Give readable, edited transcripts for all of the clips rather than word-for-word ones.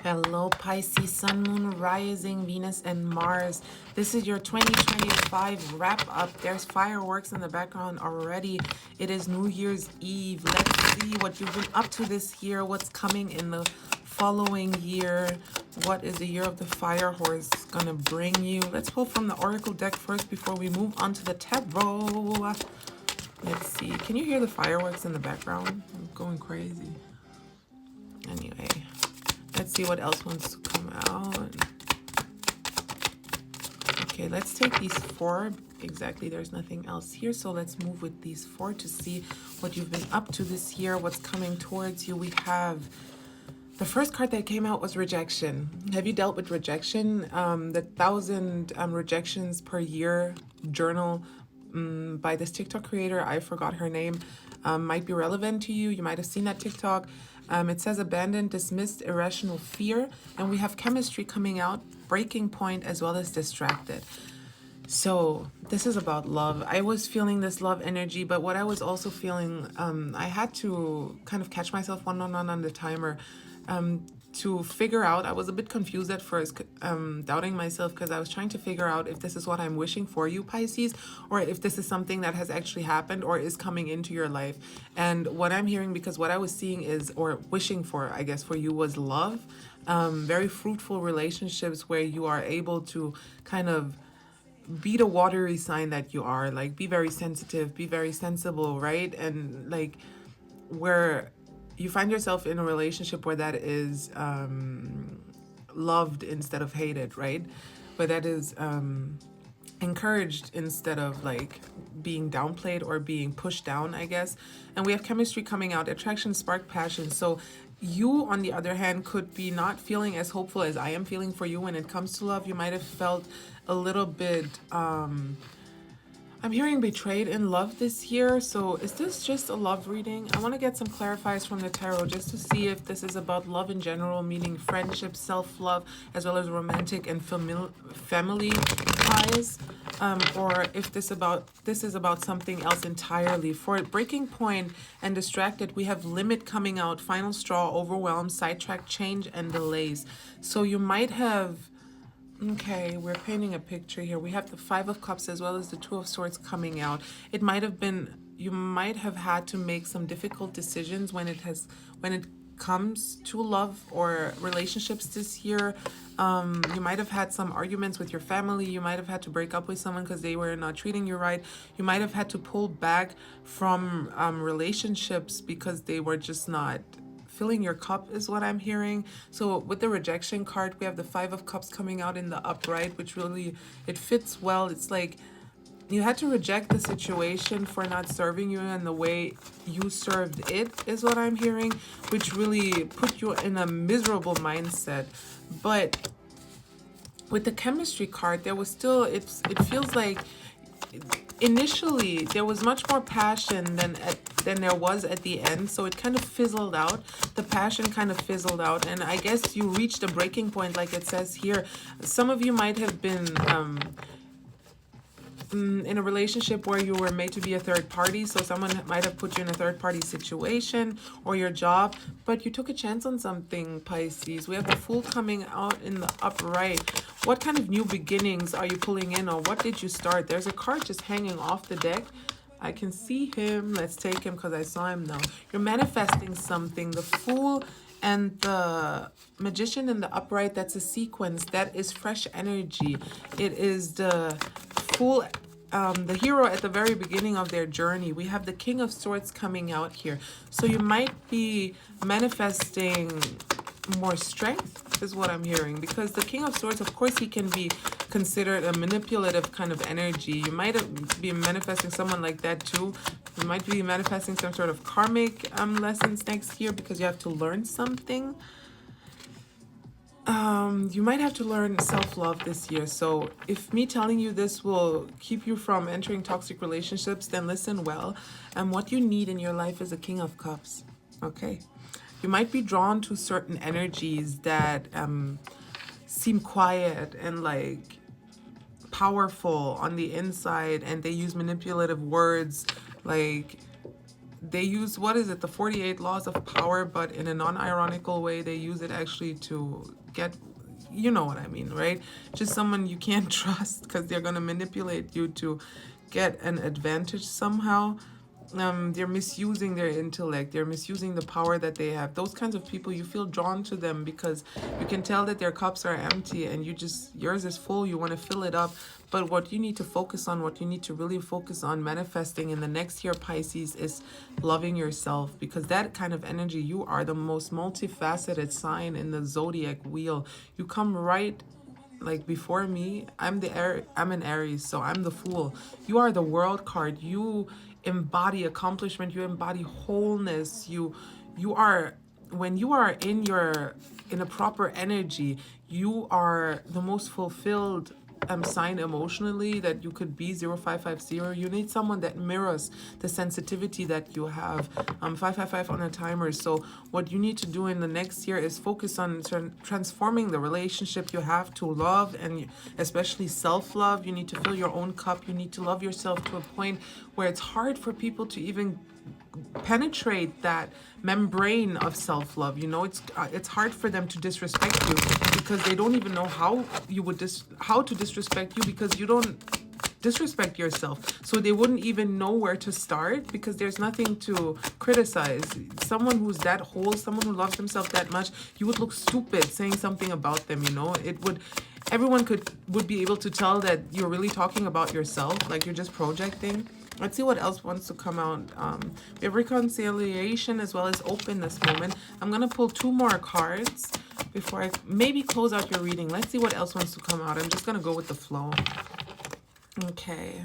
Hello, Pisces, Sun, Moon, Rising, Venus, and Mars. This is your 2025 wrap up. There's fireworks in the background already. It is New Year's Eve. Let's see what you've been up to this year, what's coming in the following year. What is the year of the fire horse gonna bring you? Let's pull from the Oracle deck first before we move on to the tarot. Let's see. Can you hear the fireworks in the background? I'm going crazy. Anyway. Let's see what else wants to come out. Okay, let's take these four. Exactly, there's nothing else here. So let's move with these four to see what you've been up to this year, what's coming towards you. We have the first card that came out was rejection. Have you dealt with rejection? The 1,000 rejections per year journal by this TikTok creator, I forgot her name, might be relevant to you. You might have seen that TikTok. It says abandoned, dismissed, irrational fear, and we have chemistry coming out, breaking point, as well as distracted. So this is about love. I was feeling this love energy, but what I was also feeling, I had to kind of catch myself one on the timer to figure out. I was a bit confused at first, doubting myself because I was trying to figure out if this is what I'm wishing for you, Pisces, or if this is something that has actually happened or is coming into your life. And what I'm hearing, because what I was seeing is, or wishing for, I guess, for you was love, very fruitful relationships where you are able to kind of be the watery sign that you are, like be very sensitive, be very sensible, right? And like where you find yourself in a relationship where that is loved instead of hated, right? Where that is encouraged instead of like being downplayed or being pushed down, I guess. And we have chemistry coming out, attraction, spark, passion. So you, on the other hand, could be not feeling as hopeful as I am feeling for you when it comes to love. You might have felt a little bit I'm hearing betrayed in love this year. So is this just a love reading? I want to get some clarifiers from the tarot just to see if this is about love in general, meaning friendship, self-love, as well as romantic and family ties, or if this is about something else entirely. For breaking point and distracted, we have limit coming out, final straw, overwhelm, sidetrack, change, and delays. So you might have. Okay, we're painting a picture here. We have the Five of Cups as well as the Two of Swords coming out. It might have been, you might have had to make some difficult decisions when it comes to love or relationships this year. You might have had some arguments with your family. You might have had to break up with someone because they were not treating you right. You might have had to pull back from relationships because they were just not filling your cup, is what I'm hearing. So with the rejection card, we have the Five of Cups coming out in the upright, which really, it fits well. It's like you had to reject the situation for not serving you in the way you served it, is what I'm hearing, which really put you in a miserable mindset. But with the chemistry card, there was still, it feels like initially there was much more passion than there was at the end, so it kind of fizzled out. The passion kind of fizzled out, and I guess you reached a breaking point, like it says here. Some of you might have been in a relationship where you were made to be a third party, so someone might have put you in a third party situation, or your job, but you took a chance on something, Pisces. We have the Fool coming out in the upright. What kind of new beginnings are you pulling in, or what did you start? There's a card just hanging off the deck. I can see him. Let's take him because I saw him now. You're manifesting something. The Fool and the Magician in the upright, that's a sequence. That is fresh energy. It is the Fool, the hero at the very beginning of their journey. We have the King of Swords coming out here. So you might be manifesting more strength, is what I'm hearing, because the King of Swords, of course, he can be considered a manipulative kind of energy. You might be manifesting someone like that too. You might be manifesting some sort of karmic lessons next year because you have to learn something. You might have to learn self-love this year. So if me telling you this will keep you from entering toxic relationships, then listen well. And what you need in your life is a King of Cups. Okay. You might be drawn to certain energies that seem quiet and like powerful on the inside, and they use manipulative words like they use, what is it, the 48 laws of power, but in a non-ironical way. They use it actually to get, you know what I mean, right? Just someone you can't trust because they're going to manipulate you to get an advantage somehow. They're misusing their intellect, they're misusing the power that they have. Those kinds of people, you feel drawn to them because you can tell that their cups are empty and yours is full, you want to fill it up. But what you need to focus on, what you need to really focus on manifesting in the next year, Pisces, is loving yourself, because that kind of energy, you are the most multifaceted sign in the zodiac wheel. You come right, like, before me. I'm an Aries, so I'm the Fool. You are the World card. You embody accomplishment, you embody wholeness. You are, when you are in a proper energy, you are the most fulfilled sign emotionally that you could be. 0550, you need someone that mirrors the sensitivity that you have. 555 on a timer. So what you need to do in the next year is focus on transforming the relationship you have to love, and especially self-love. You need to fill your own cup. You need to love yourself to a point where it's hard for people to even penetrate that membrane of self-love. You know, it's hard for them to disrespect you because they don't even know how to disrespect you, because you don't disrespect yourself. So they wouldn't even know where to start because there's nothing to criticize. Someone who's that whole, someone who loves themselves that much, you would look stupid saying something about them, you know. Everyone would be able to tell that you're really talking about yourself, like you're just projecting. Let's see what else wants to come out. We have reconciliation as well as openness moment. I'm going to pull 2 more cards before I maybe close out your reading. Let's see what else wants to come out. I'm just going to go with the flow. Okay.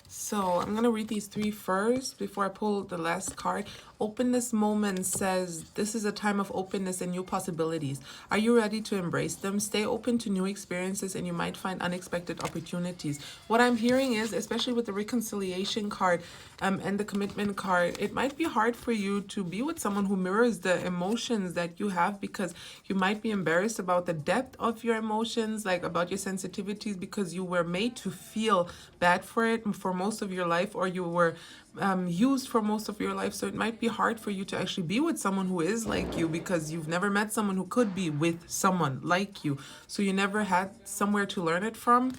So I'm going to read these 3 first before I pull the last card. Openness moment says, this is a time of openness and new possibilities. Are you ready to embrace them? Stay open to new experiences and you might find unexpected opportunities. What I'm hearing is, especially with the reconciliation card and the commitment card, it might be hard for you to be with someone who mirrors the emotions that you have, because you might be embarrassed about the depth of your emotions, like about your sensitivities, because you were made to feel bad for it for most of your life, or you were used for most of your life. So it might be hard for you to actually be with someone who is like you, because you've never met someone who could be with someone like you. So you never had somewhere to learn it from.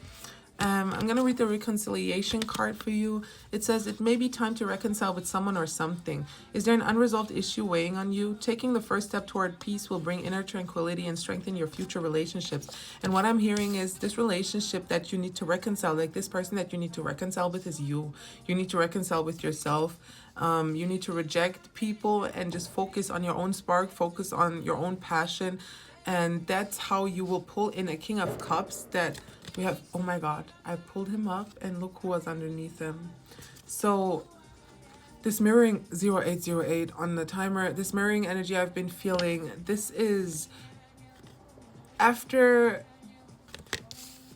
I'm going to read the reconciliation card for you. It says, it may be time to reconcile with someone or something. Is there an unresolved issue weighing on you? Taking the first step toward peace will bring inner tranquility and strengthen your future relationships. And what I'm hearing is this relationship that you need to reconcile, like this person that you need to reconcile with is you. You need to reconcile with yourself. You need to reject people and just focus on your own spark, focus on your own passion. And that's how you will pull in a King of Cups that we have. Oh my God, I pulled him up and look who was underneath him. So this mirroring 0808 on the timer, this mirroring energy I've been feeling, this is after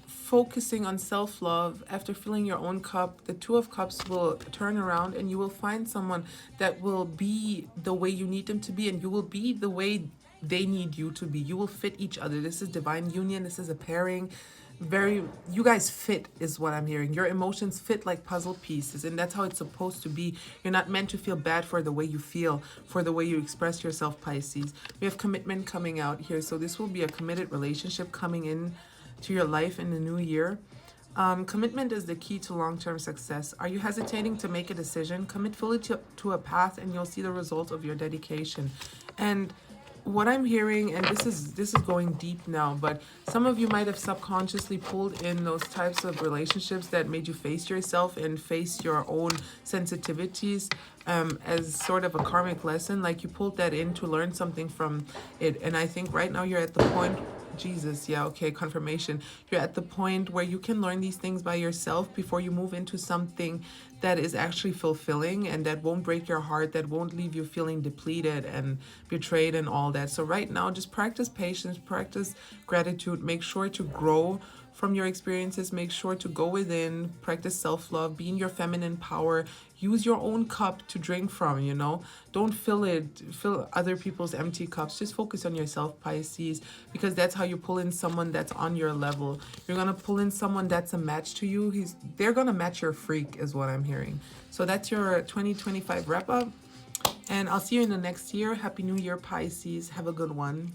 focusing on self-love, after filling your own cup, the 2 of Cups will turn around and you will find someone that will be the way you need them to be, and you will be the way they need you to be. You will fit each other. This is divine union. This is a pairing. You guys fit is what I'm hearing. Your emotions fit like puzzle pieces, and that's how it's supposed to be. You're not meant to feel bad for the way you feel, for the way you express yourself, Pisces. We have commitment coming out here. So this will be a committed relationship coming in to your life in the new year. Commitment is the key to long-term success. Are you hesitating to make a decision? Commit fully to a path and you'll see the result of your dedication. And what I'm hearing, and this is going deep now, but some of you might have subconsciously pulled in those types of relationships that made you face yourself and face your own sensitivities as sort of a karmic lesson. Like you pulled that in to learn something from it. And I think right now you're at the point, Jesus, yeah, okay, confirmation. You're at the point where you can learn these things by yourself before you move into something that is actually fulfilling and that won't break your heart, that won't leave you feeling depleted and betrayed and all that. So right now, just practice patience, practice gratitude, make sure to grow from your experiences, make sure to go within, practice self-love, be in your feminine power, use your own cup to drink from, you know. Don't fill other people's empty cups. Just focus on yourself, Pisces, because that's how you pull in someone that's on your level. You're going to pull in someone that's a match to you. They're going to match your freak is what I'm hearing. So that's your 2025 wrap up. And I'll see you in the next year. Happy New Year, Pisces. Have a good one.